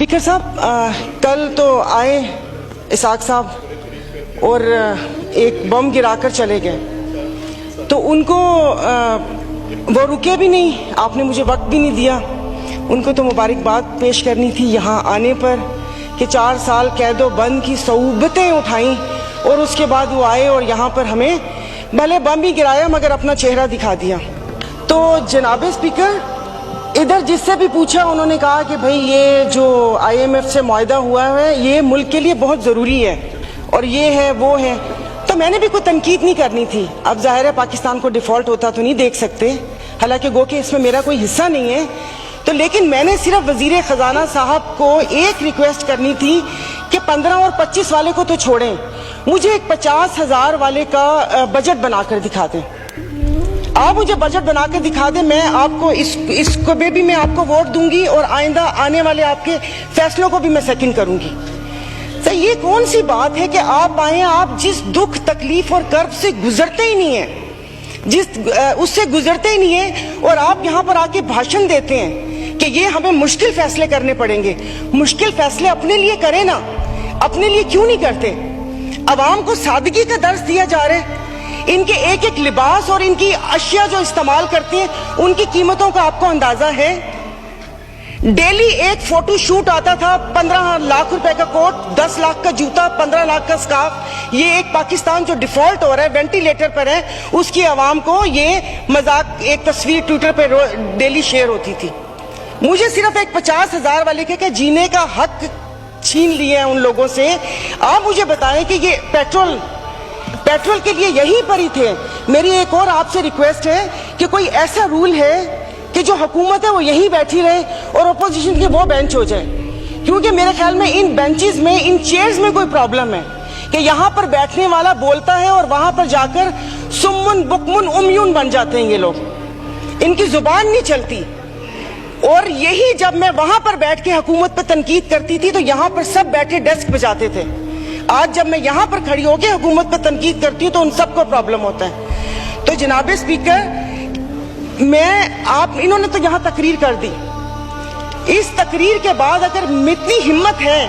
Speaker साहब, कल तो आए इसाक साहब और एक बम गिराकर चले गए, तो उनको वो रुके भी नहीं, आपने मुझे वक्त भी नहीं दिया। उनको तो मुबारकबाद पेश करनी थी यहाँ आने पर कि 4 साल कैदो बंद की सऊबतें उठाई और उसके बाद वो आए और यहाँ पर हमें भले बम ही गिराया मगर अपना चेहरा दिखा दिया। तो जनाब स्पीकर, इधर जिससे भी पूछा उन्होंने कहा कि भाई ये जो IMF से मुआहदा हुआ है ये मुल्क के लिए बहुत ज़रूरी है और ये है वो है, तो मैंने भी कोई तनकीद नहीं करनी थी। अब जाहिर है पाकिस्तान को डिफ़ॉल्ट होता तो नहीं देख सकते, हालांकि गो कि इसमें मेरा कोई हिस्सा नहीं है, तो लेकिन मैंने सिर्फ वज़ीर ख़जाना साहब को एक रिक्वेस्ट करनी थी कि 15 और 25 वाले को तो छोड़ें, मुझे एक 50,000 वाले का बजट बनाकर दिखा दें। आप मुझे बजट बनाकर दिखा दें, मैं आपको इसको भी मैं आपको वोट दूंगी और आइंदा आने वाले आपके फैसलों को भी मैं सेकंड करूंगी। तो ये कौन सी बात है कि आप आए, आप जिस दुख तकलीफ और कर्ब से गुजरते ही नहीं है, उससे गुजरते ही नहीं है, और आप यहाँ पर आके भाषण देते हैं कि ये हमें मुश्किल फैसले करने पड़ेंगे। मुश्किल फैसले अपने लिए करें ना, अपने लिए क्यों नहीं करते? अवाम को सादगी का दर्स दिया जा रहा है। इनके एक एक लिबास और इनकी अशिया जो इस्तेमाल करते हैं उनकी कीमतों का आपको अंदाजा है? डेली एक फोटो शूट आता था, 15 लाख रुपए का कोट, 10 लाख का जूता, 15 लाख का स्कार्फ। ये एक पाकिस्तान जो डिफॉल्ट हो रहा है, वेंटिलेटर पर है, उसकी आवाम को ये मजाक एक तस्वीर ट्विटर पर डेली शेयर होती थी। मुझे सिर्फ एक 50,000 वाले के जीने का हक छीन लिए हैं उन लोगों से। आप मुझे बताएं कि ये पेट्रोल के लिए यहीं पर ही थे। मेरी एक और आपसे रिक्वेस्ट है कि कोई ऐसा रूल है कि जो हुकूमत है वो यहीं बैठी रहे और अपोजिशन के वो बेंच हो जाए, क्योंकि मेरे ख्याल में इन बेंचेस में, इन चेयर्स में कोई प्रॉब्लम है कि यहाँ पर बैठने वाला बोलता है और वहां पर जाकर सुम्मुन बुकमुन उम्यून बन जाते हैं ये लोग, इनकी जुबान नहीं चलती। और यही जब मैं वहां पर बैठ के हुकूमत पर तनकीद करती थी तो यहाँ पर सब बैठे डेस्क बजाते थे। आज जब मैं यहाँ पर खड़ी होकर हुकूमत पर तनकीद करती हूँ तो उन सबको प्रॉब्लम होता है। तो जनाब स्पीकर, इन्होंने तो यहाँ तकरीर कर दी, इस तकरीर के बाद अगर इतनी हिम्मत है,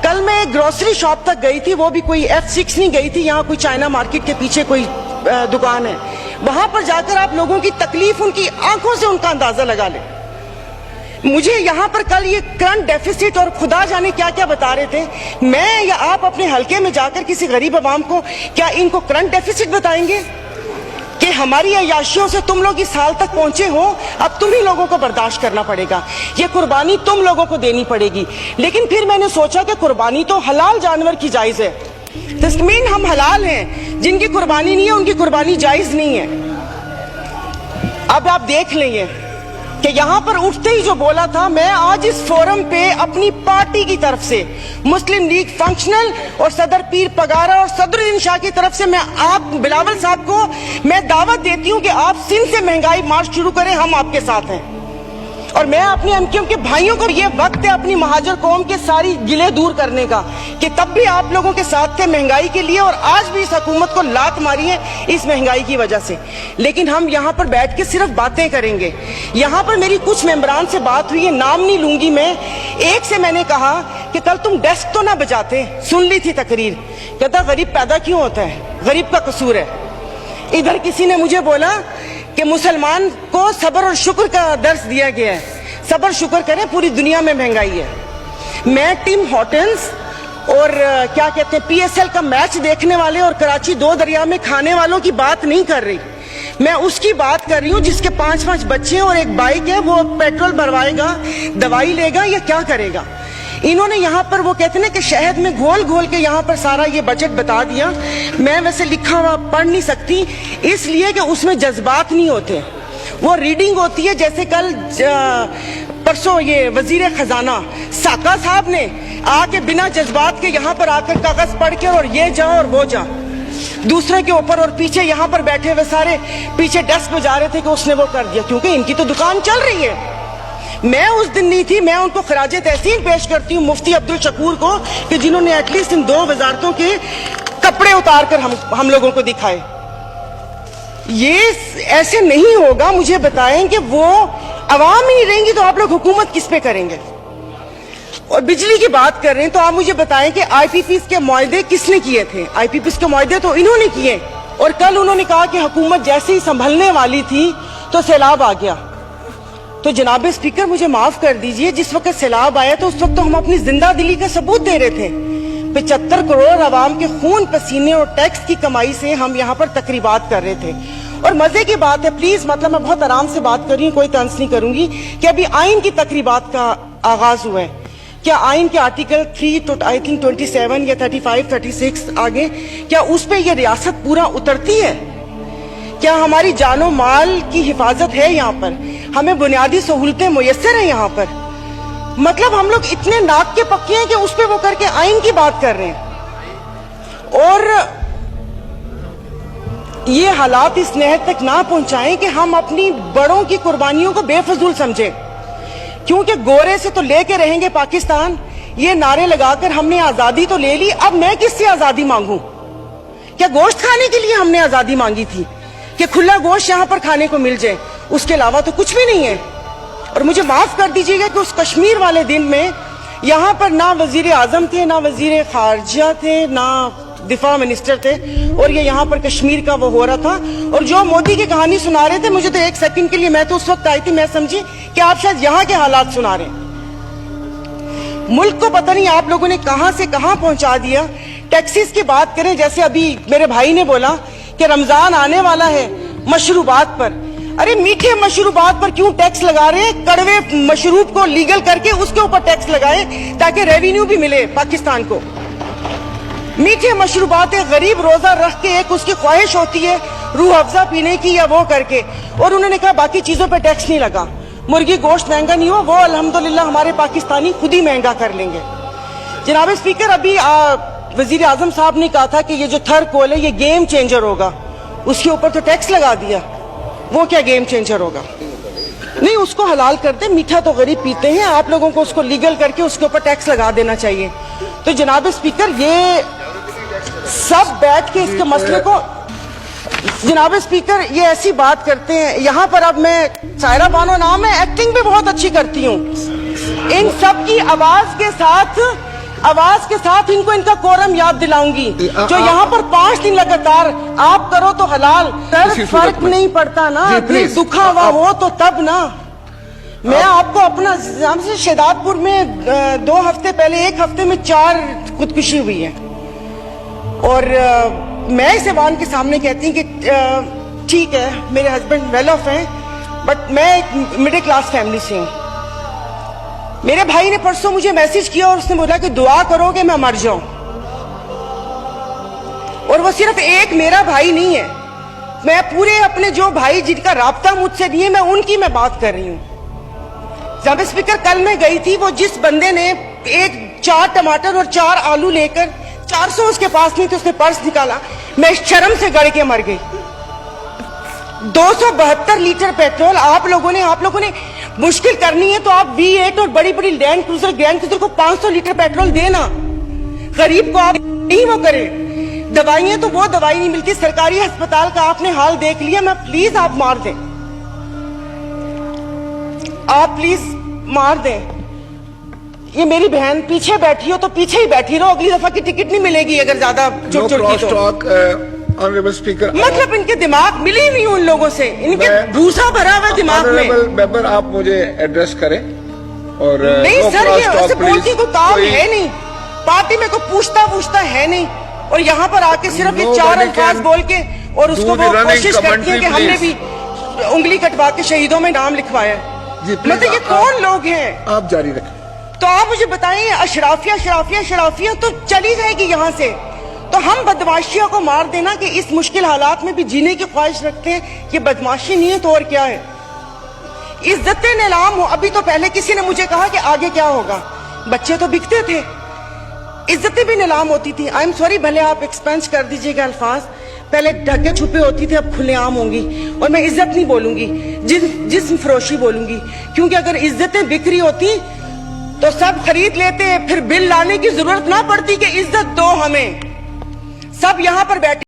कल मैं एक ग्रोसरी शॉप तक गई थी, वो भी कोई F6 नहीं गई थी, यहाँ कोई चाइना मार्केट के पीछे कोई दुकान है, वहां पर जाकर आप लोगों की तकलीफ, उनकी आंखों से उनका अंदाजा लगा ले। मुझे यहाँ पर कल ये करंट डेफिसिट और खुदा जाने क्या क्या बता रहे थे, मैं या आप अपने हलके में जाकर किसी गरीब आवाम को क्या इनको करंट डेफिसिट बताएंगे कि हमारी अयाशियों से तुम लोग इस साल तक पहुंचे हो, अब तुम ही लोगों को बर्दाश्त करना पड़ेगा, ये कुर्बानी तुम लोगों को देनी पड़ेगी। लेकिन फिर मैंने सोचा कि कुर्बानी तो हलाल जानवर की जायज है, तस्मीन हम हलाल हैं, जिनकी कुर्बानी नहीं है उनकी कुर्बानी जायज नहीं है। अब आप देख लेंगे कि यहाँ पर उठते ही जो बोला था, मैं आज इस फोरम पे अपनी पार्टी की तरफ से, मुस्लिम लीग फंक्शनल और सदर पीर पगारा और सदरुद्दीन शाह की तरफ से मैं आप बिलावल साहब को मैं दावत देती हूँ कि आप सिंध से महंगाई मार्च शुरू करें, हम आपके साथ हैं। और मैं अपने एमक्यूएम के भाइयों को, ये वक्त है अपनी महाजर कौम के सारी गिले दूर करने का कि तब भी आप लोगों के साथ थे महंगाई के लिए और आज भी इस हुकूमत को लात मारी है इस महंगाई की वजह से। लेकिन हम यहाँ पर बैठ के सिर्फ बातें करेंगे। यहाँ पर मेरी कुछ मेंबरान से बात हुई है, नाम नहीं लूंगी मैं। एक से मैंने कहा कि कल तुम डेस्क तो ना बजाते, सुन ली थी तकरीर, कहता गरीब पैदा क्यों होता है, गरीब का कसूर है। इधर किसी ने मुझे बोला कि मुसलमान को सब्र और शुक्र का दर्स दिया गया है, सब्र शुक्र करें, पूरी दुनिया में महंगाई है। मैं टिम हॉर्टन्स और क्या कहते हैं PSL का मैच देखने वाले और कराची 2 दरिया में खाने वालों की बात नहीं कर रही, मैं उसकी बात कर रही हूँ जिसके 5-5 बच्चे और एक बाइक है, वो पेट्रोल भरवाएगा, दवाई लेगा या क्या करेगा। इन्होंने यहाँ पर वो कहते हैं कि शहद में घोल घोल के यहाँ पर सारा ये बजट बता दिया। मैं वैसे लिखा हुआ पढ़ नहीं सकती इसलिए कि उसमें जज्बात नहीं होते, वो रीडिंग होती है। जैसे कल परसों ये वजीर खजाना साका साहब ने आके बिना जज्बात के यहाँ पर आकर कागज पढ़ के और ये जा और वो जा दूसरे के ऊपर, और पीछे यहाँ पर बैठे हुए सारे पीछे डेस्क में जा रहे थे कि उसने वो कर दिया, क्योंकि इनकी तो दुकान चल रही है। मैं उस दिन नहीं थी, मैं उनको खराजे तहसीन पेश करती हूँ मुफ्ती अब्दुल शकूर को कि जिन्होंने एटलीस्ट इन 2 वजारतों के कपड़े उतार कर हम लोगों को दिखाए। ये ऐसे नहीं होगा। मुझे बताएं कि वो अवाम ही नहीं रहेंगी तो आप लोग हुकूमत किस पे करेंगे? اور بجلی کی بات کر رہے ہیں تو آپ مجھے بتائیں کہ آئی پی پیز کے معاہدے کس نے کیے تھے؟ آئی پی پیز کے معاہدے تو انہوں نے کیے، اور کل انہوں نے کہا کہ حکومت جیسے ہی سنبھلنے والی تھی تو سیلاب آ گیا. تو جناب اسپیکر مجھے معاف کر دیجئے، جس وقت سیلاب آیا تو اس وقت تو ہم اپنی زندہ دلی کا ثبوت دے رہے تھے. 75 کروڑ عوام کے خون پسینے اور ٹیکس کی کمائی سے ہم یہاں پر تقریبات کر رہے تھے. اور مزے کی بات ہے، پلیز مطلب میں بہت آرام سے بات کر رہی ہوں، کوئی طنز نہیں کروں گی، کہ ابھی آئین کی تقریبات کا آغاز ہوا ہے. کیا آئین کے آرٹیکل 3 آئی تھنک 27 یا 35 36 آگے، کیا اس پہ یہ ریاست پورا اترتی ہے؟ کیا ہماری جان و مال کی حفاظت ہے یہاں پر؟ ہمیں بنیادی سہولتیں میسر ہیں یہاں پر؟ مطلب ہم لوگ اتنے ناک کے پکے ہیں کہ اس پہ وہ کر کے آئین کی بات کر رہے ہیں. اور یہ حالات اس نہج تک نہ پہنچائیں کہ ہم اپنی بڑوں کی قربانیوں کو بے فضول سمجھیں. کیونکہ گورے سے تو لے کے رہیں گے پاکستان، یہ نعرے لگا کر ہم نے آزادی تو لے لی، اب میں کس سے آزادی مانگوں؟ کیا گوشت کھانے کے لیے ہم نے آزادی مانگی تھی کہ کھلا گوشت یہاں پر کھانے کو مل جائے؟ اس کے علاوہ تو کچھ بھی نہیں ہے. اور مجھے معاف کر دیجیے گا کہ اس کشمیر والے دن میں یہاں پر نہ وزیر اعظم تھے، نہ وزیر خارجہ تھے، نہ دفاع منسٹر تھے، اور یہ یہاں پر کشمیر کا وہ ہو رہا تھا. اور جو مودی کی کہانی سنا رہے تھے، مجھے تو ایک سیکنڈ کے لیے، میں تو اس وقت آئی تھی، میں سمجھی کہ آپ شاید یہاں کے حالات سنا رہے ہیں. ملک کو پتہ نہیں آپ لوگوں نے کہاں سے کہاں پہنچا دیا. ٹیکسیز کی بات کریں، جیسے ابھی میرے بھائی نے بولا کہ رمضان آنے والا ہے، مشروبات پر. ارے میٹھے مشروبات پر کیوں ٹیکس لگا رہے ہیں؟ کڑوے مشروب کو لیگل کر کے اس کے اوپر ٹیکس لگائیں تاکہ ریونیو بھی ملے پاکستان کو. میٹھے مشروبات، غریب روزہ رکھ کے ایک اس کی خواہش ہوتی ہے روح افزا پینے کی یا وہ کر کے، اور انہوں نے کہا باقی چیزوں پہ ٹیکس نہیں لگا. مرغی گوشت مہنگا نہیں ہوا، وہ الحمدللہ ہمارے پاکستانی خود ہی مہنگا کر لیں گے. جناب اسپیکر، ابھی وزیر اعظم صاحب نے کہا تھا کہ یہ جو تھر کول ہے یہ گیم چینجر ہوگا، اس کے اوپر تو ٹیکس لگا دیا. وہ کیا گیم چینجر ہوگا؟ نہیں، اس کو حلال کر دیں. میٹھا تو غریب پیتے ہیں، آپ لوگوں کو اس کو لیگل کر کے اس کے اوپر ٹیکس لگا دینا چاہیے. تو جناب اسپیکر، یہ سب بیٹھ کے اس کے مسئلے کو، جناب اسپیکر یہ ایسی بات کرتے ہیں. یہاں پر اب میں، سائرہ بانو نام ہے، ایکٹنگ بھی بہت اچھی کرتی ہوں. ان سب کی آواز کے ساتھ ان کو ان کا کورم یاد دلاؤں گی. جو یہاں پر 5 دن لگاتار آپ کرو تو حلال، فرق نہیں پڑتا نا. دکھا ہوا ہو تو تب نا. میں آپ کو اپنا شہداد پور میں 2 ہفتے پہلے، 1 ہفتے میں 4 خودکشی ہوئی ہے. اور میں اس ایوان کے سامنے کہتی ہوں کہ ٹھیک ہے میرے ہسبینڈ ویل آف ہیں، بٹ میں ایک مڈل کلاس فیملی سے ہوں. میرے بھائی نے پرسوں مجھے میسج کیا اور اس نے بولا کہ دعا کرو کہ میں مر جاؤں. اور وہ صرف ایک میرا بھائی نہیں ہے، میں پورے اپنے جو بھائی جن کا رابطہ مجھ سے نہیں ہے، میں ان کی میں بات کر رہی ہوں. جناب اسپیکر، کل میں گئی تھی، وہ جس بندے نے 4 ٹماٹر اور 4 آلو لے کر 400 اس کے پاس نہیں تھے، اس نے پرس نکالا، میں شرم سے گڑ کے مر گئی. 272 لیٹر پیٹرول آپ لوگوں نے مشکل کرنی ہے تو آپ V8 اور بڑی بڑی گرینڈ کروزر کو 500 لیٹر پیٹرول دینا. غریب کو آپ نہیں وہ کریں. دوائیاں تو وہ دوائی نہیں ملتی. سرکاری ہسپتال کا آپ نے حال دیکھ لیا. میں پلیز آپ مار دیں، آپ پلیز مار دیں. یہ میری بہن پیچھے بیٹھی ہو تو پیچھے ہی بیٹھی رہو، اگلی دفعہ کی ٹکٹ نہیں ملے گی اگر زیادہ چڑ چڑ کی تو. مطلب ان کے دماغ ملی نہیں ان لوگوں سے، ان کے بھوسا بھرا ہوا دماغ میں. ممبر آپ مجھے ایڈریس کریں. اور نہیں سر، یہ ایسے بولتی کوئی کام ہے نہیں، پارٹی میں کوئی پوچھتا ہے نہیں. اور یہاں پر آ کے صرف یہ 4 الفاظ بول کے اور اس کو وہ کوشش کرتی ہے کہ ہم نے بھی انگلی کٹوا کے شہیدوں میں نام لکھوایا. مطلب یہ کون لوگ ہیں؟ آپ جاری رکھیں. تو آپ مجھے بتائیں، اشرافیہ تو چلی جائے گی یہاں سے. تو ہم بدماشیوں کو مار دینا کہ اس مشکل حالات میں بھی جینے کی خواہش رکھتے ہیں، یہ بدماشی نہیں ہے تو اور کیا ہے؟ عزتیں نیلام ہو. ابھی تو پہلے کسی نے مجھے کہا کہ آگے کیا ہوگا. بچے تو بکتے تھے، عزتیں بھی نیلام ہوتی تھی. آئی ایم سوری، بھلے آپ ایکسپینس کر دیجئے گا الفاظ، پہلے ڈھکے چھپے ہوتی تھے، اب کھلے عام ہوں گی. اور میں عزت نہیں بولوں گی، جسم فروشی بولوں گی. کیونکہ اگر عزتیں بکری ہوتی تو سب خرید لیتے، پھر بل لانے کی ضرورت نہ پڑتی کہ عزت دو ہمیں. سب یہاں پر بیٹھے